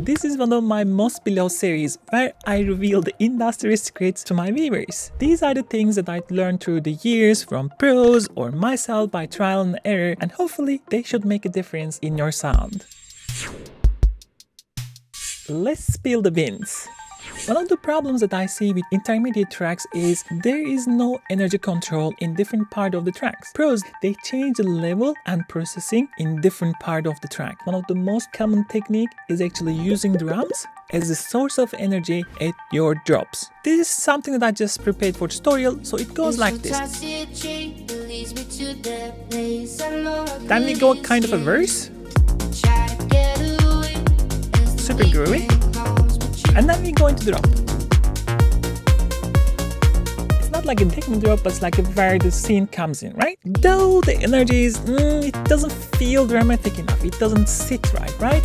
This is one of my most beloved series where I reveal the industry secrets to my viewers. These are the things that I've learned through the years from pros or myself by trial and error, and hopefully they should make a difference in your sound. Let's spill the beans. One of the problems that I see with intermediate tracks is there is no energy control in different part of the tracks. Pros, they change the level and processing in different part of the track. One of the most common technique is actually using drums as a source of energy at your drops. This is something that I just prepared for tutorial, so it goes like this. Then we go kind of a verse. Super groovy. And then we go into drop. It's not like a technical drop, but it's like where the scene comes in, right? Though the energy is, it doesn't feel dramatic enough. It doesn't sit right?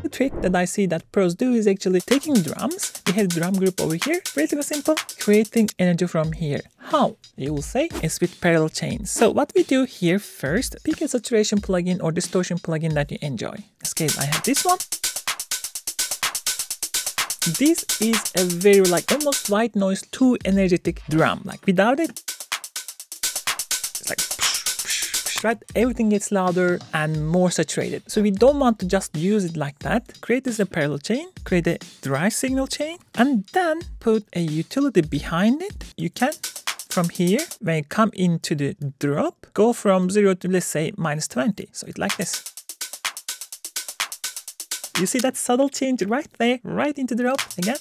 The trick that I see that pros do is actually taking drums. We have drum group over here, relatively simple, creating energy from here. How? You will say it's with parallel chains. So what we do here first, pick a saturation plugin or distortion plugin that you enjoy. In this case, I have this one. This is a very almost white noise, too energetic drum. Like without it, it's like right? Everything gets louder and more saturated. So we don't want to just use it like that. Create this a parallel chain, create a drive signal chain, and then put a utility behind it. You can, from here, when you come into the drop, go from 0 to, let's say, -20. So it's like this. You see that subtle change right there, right into the drop again?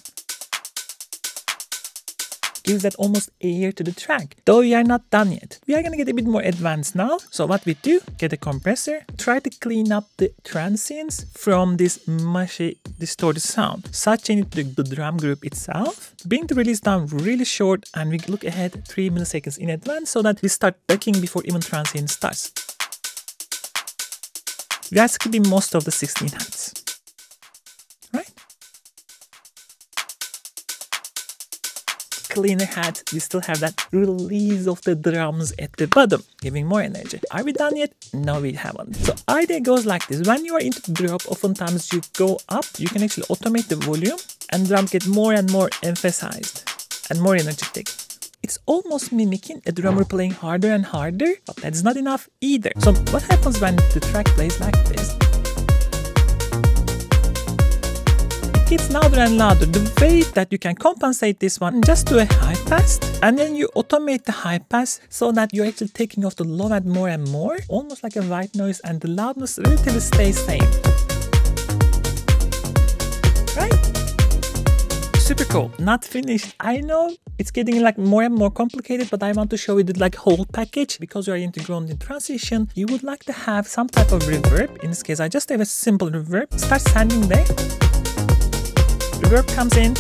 Gives that almost air to the track. Though we are not done yet. We are gonna get a bit more advanced now. So what we do, get a compressor, try to clean up the transients from this mushy, distorted sound. Such into the drum group itself. Bring the release down really short, and we look ahead 3 milliseconds in advance so that we start ducking before even transient starts. We are skipping most of the 16 Hz. Cleaner hat, we still have that release of the drums at the bottom, giving more energy. Are we done yet? No, we haven't. So idea goes like this. When you are into the drop, oftentimes you go up, you can actually automate the volume and drum get more and more emphasized and more energetic. It's almost mimicking a drummer playing harder and harder, but that's not enough either. So what happens when the track plays like this? It's louder and louder. The way that you can compensate this one, just do a high pass, and then you automate the high pass so that you're actually taking off the low end more and more, almost like a white noise, and the loudness relatively stays same. Right? Super cool. Not finished. I know it's getting more and more complicated, but I want to show you the whole package. Because you are into grounding transition, you would like to have some type of reverb. In this case, I just have a simple reverb. Start sanding there. Reverb comes in.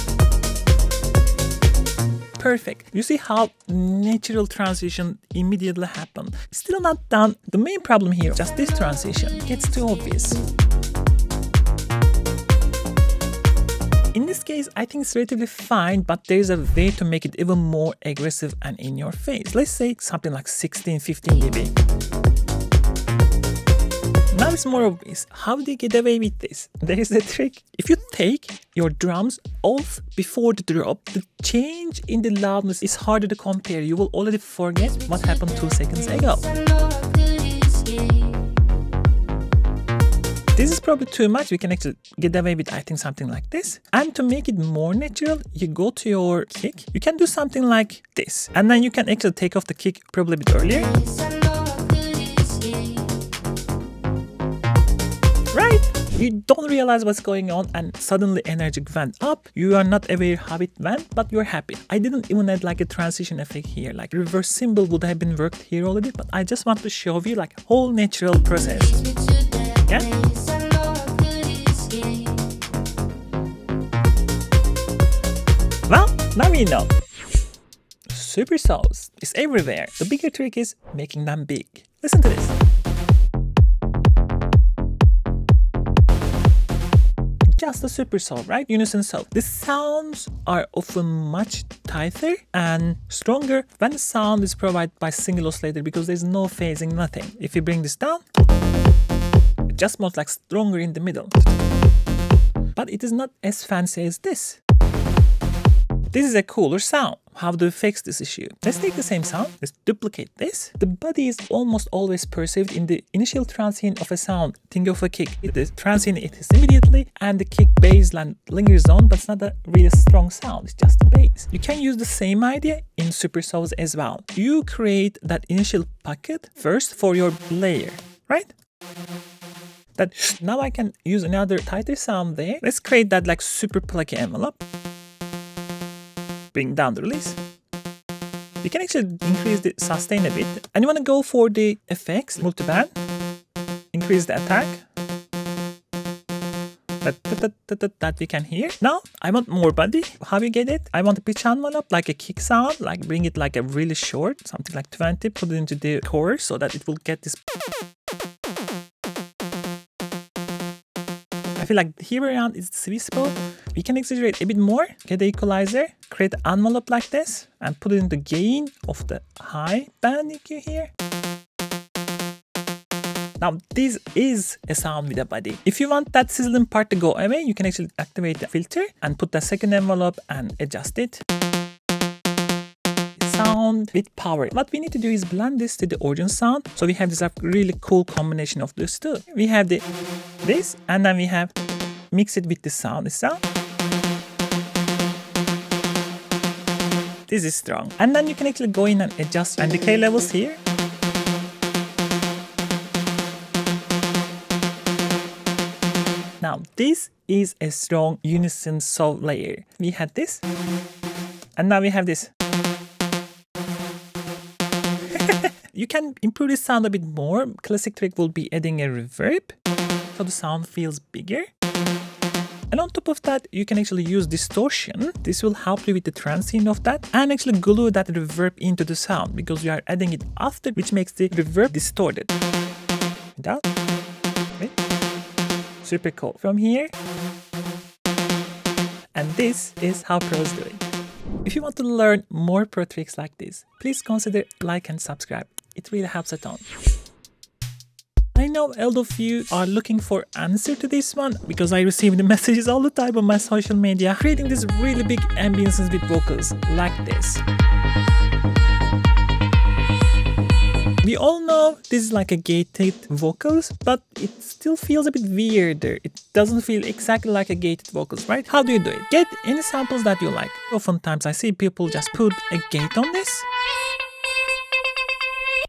Perfect. You see how natural transition immediately happened. Still not done. The main problem here, just this transition, gets too obvious. In this case, I think it's relatively fine, but there's a way to make it even more aggressive and in your face. Let's say something like 16-15 dB. Now it's more obvious. How do you get away with this? There is a trick. If you take your drums off before the drop, the change in the loudness is harder to compare. You will already forget what happened 2 seconds ago. This is probably too much. We can actually get away with, I think, something like this. And to make it more natural, you go to your kick. You can do something like this. And then you can actually take off the kick probably a bit earlier. Right? You don't realize what's going on and suddenly energy went up. You are not aware how it went, but you're happy. I didn't even add a transition effect here. Reverse cymbal would have been worked here already, but I just want to show you whole natural process. Yeah? Well, now we know. Supersaws is everywhere. The bigger trick is making them big. Listen to this. Just a supersaw, right? Unison saw. The sounds are often much tighter and stronger when the sound is provided by single oscillator because there's no phasing, nothing. If you bring this down, just more like stronger in the middle. But it is not as fancy as this. This is a cooler sound. How do we fix this issue? Let's take the same sound, let's duplicate this. The body is almost always perceived in the initial transient of a sound. Think of a kick. The transient it is immediately, and the kick baseline lingers on, but it's not a really strong sound, it's just the bass. You can use the same idea in supersaws as well. You create that initial pocket first for your layer, right? That now I can use another tighter sound there. Let's create that like super plucky envelope. Bring down the release. You can actually increase the sustain a bit. And you want to go for the effects, multiband. Increase the attack. That we can hear. Now, I want more body. How you get it? I want a pitch envelope, like a kick sound, like bring it like a really short, something like 20, put it into the chorus so that it will get this. I feel like here around is the sweet spot. We can exaggerate a bit more, get the equalizer, create an envelope like this, and put it in the gain of the high band you can hear. Now this is a sound with a body. If you want that sizzling part to go away, you can actually activate the filter and put the second envelope and adjust it. Sound with power. What we need to do is blend this to the origin sound. So we have this really cool combination of those two. We have this, and then we have mix it with the sound itself. This is strong. And then you can actually go in and adjust and decay levels here. Now this is a strong unison saw layer. We had this, and now we have this. You can improve the sound a bit more. Classic trick will be adding a reverb, so the sound feels bigger. And on top of that, you can actually use distortion. This will help you with the transient of that, and actually glue that reverb into the sound, because you are adding it after, which makes the reverb distorted. Down. Okay. Super cool. From here. And this is how pros do it. If you want to learn more pro tricks like this, please consider like and subscribe. It really helps a ton. I know a lot of you are looking for answer to this one, because I receive the messages all the time on my social media, creating these really big ambiences with vocals like this. We all know this is like a gated vocals, but it still feels a bit weirder. It doesn't feel exactly like a gated vocals, right? How do you do it? Get any samples that you like. Oftentimes I see people just put a gate on this.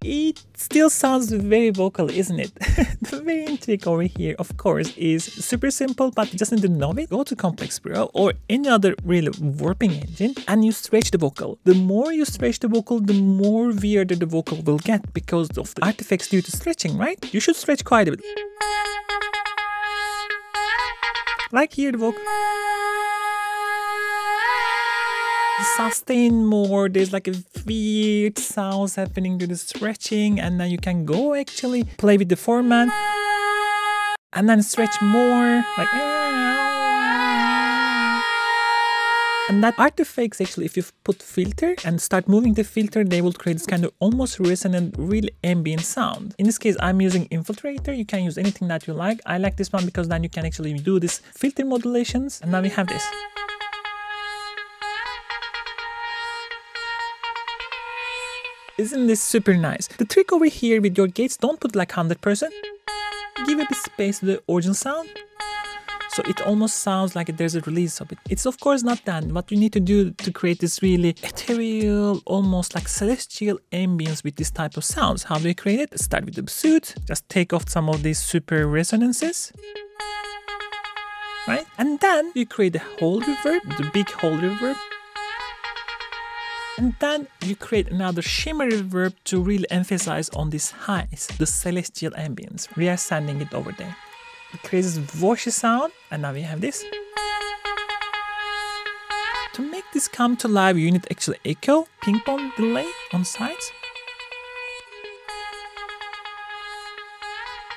It still sounds very vocal, isn't it? The main trick over here, of course, is super simple, but you just need to know it. Go to Complex Pro or any other really warping engine, and you stretch the vocal. The more you stretch the vocal, the more weirder the vocal will get, because of the artifacts due to stretching, right? You should stretch quite a bit. Like here, the vocal. Sustain more, there's like a weird sounds happening to the stretching, and then you can go actually play with the format and then stretch more, like, and that artifacts actually, if you put filter and start moving the filter, they will create this kind of almost resonant, really ambient sound. In this case, I'm using Infiltrator. You can use anything that you like. I like this one because then you can actually do this filter modulations, and now we have this. Isn't this super nice? The trick over here with your gates, don't put like 100%. Give a bit space to the original sound, so it almost sounds like there's a release of it. It's of course not done. What you need to do to create this really ethereal, almost like celestial ambience with this type of sounds. How do you create it? Start with the suit. Just take off some of these super resonances. Right? And then you create the whole reverb, the big whole reverb. And then you create another shimmer reverb to really emphasize on these highs, the celestial ambience. We are sending it over there. It creates this voicey sound, and now we have this. To make this come to life, you need actually echo, ping pong delay on sides.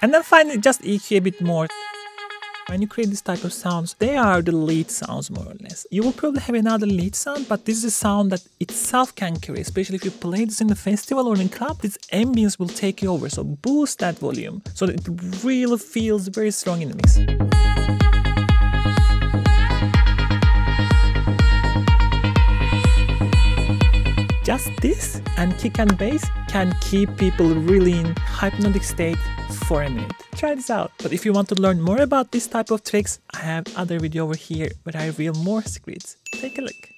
And then finally just EQ a bit more. When you create this type of sounds, they are the lead sounds more or less. You will probably have another lead sound, but this is a sound that itself can carry, especially if you play this in the festival or in club, this ambience will take you over. So boost that volume so that it really feels very strong in the mix. Just this and kick and bass can keep people really in hypnotic state for a minute. Try this out. But if you want to learn more about this type of tricks, I have other video over here where I reveal more secrets. Take a look.